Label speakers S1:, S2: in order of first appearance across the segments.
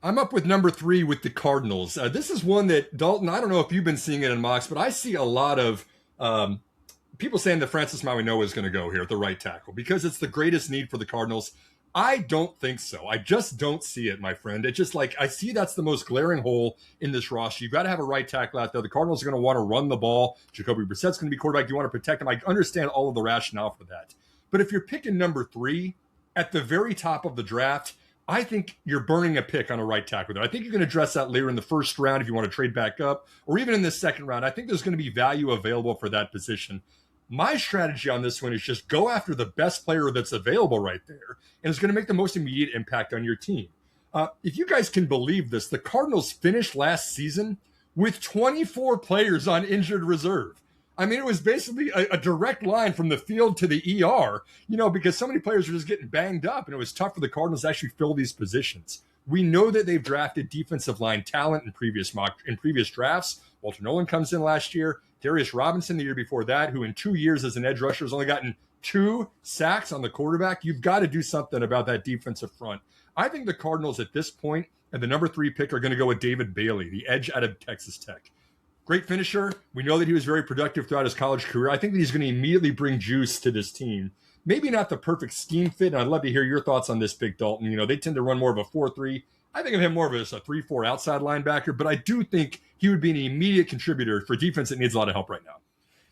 S1: I'm up with number 3 with the Cardinals. This is one that, Dalton, I don't know if you've been seeing it in mocks, but I see a lot of people saying that Francis Mauigoa is going to go here at the right tackle because it's the greatest need for the Cardinals. I don't think so. I just don't see it, my friend. It's just like I see that's the most glaring hole in this roster. You've got to have a right tackle out there. The Cardinals are going to want to run the ball. Jacoby Brissett's going to be quarterback. You want to protect him. I understand all of the rationale for that. But if you're picking number 3 at the very top of the draft, I think you're burning a pick on a right tackle there. I think you can address that later in the first round if you want to trade back up, or even in the second round. I think there's going to be value available for that position. My strategy on this one is just go after the best player that's available right there, and it's going to make the most immediate impact on your team. If you guys can believe this, the Cardinals finished last season with 24 players on injured reserve. I mean, it was basically a direct line from the field to the ER, because so many players were just getting banged up, and it was tough for the Cardinals to actually fill these positions. We know that they've drafted defensive line talent in previous drafts. Walter Nolan comes in last year. Darius Robinson the year before that, who in 2 years as an edge rusher has only gotten 2 sacks on the quarterback. You've got to do something about that defensive front. I think the Cardinals at this point and the number 3 pick are going to go with David Bailey, the edge out of Texas Tech. Great finisher. We know that he was very productive throughout his college career. I think that he's going to immediately bring juice to this team. Maybe not the perfect scheme fit, and I'd love to hear your thoughts on this, Big Dalton. They tend to run more of a 4-3. I think of him more of as a 3-4 outside linebacker, but I do think he would be an immediate contributor for defense that needs a lot of help right now.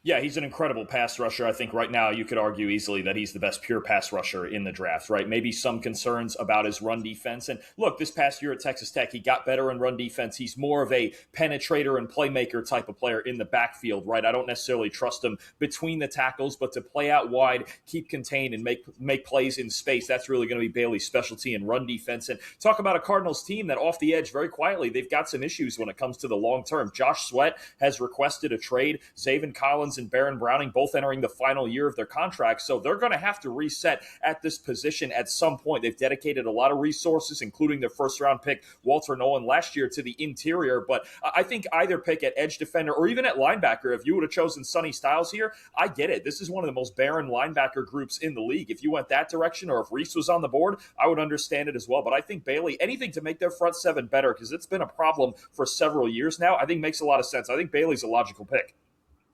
S2: Yeah, he's an incredible pass rusher. I think right now you could argue easily that he's the best pure pass rusher in the draft, right? Maybe some concerns about his run defense. And look, this past year at Texas Tech, he got better in run defense. He's more of a penetrator and playmaker type of player in the backfield, right? I don't necessarily trust him between the tackles, but to play out wide, keep contained, and make plays in space, that's really going to be Bailey's specialty in run defense. And talk about a Cardinals team that off the edge, very quietly, they've got some issues when it comes to the long term. Josh Sweat has requested a trade. Zaven Collins and Baron Browning both entering the final year of their contracts, so they're going to have to reset at this position at some point. They've dedicated a lot of resources, including their first-round pick, Walter Nolan, last year to the interior, but I think either pick at edge defender or even at linebacker, if you would have chosen Sonny Styles here, I get it. This is one of the most barren linebacker groups in the league. If you went that direction or if Reese was on the board, I would understand it as well, but I think Bailey, anything to make their front seven better, because it's been a problem for several years now, I think makes a lot of sense. I think Bailey's a logical pick.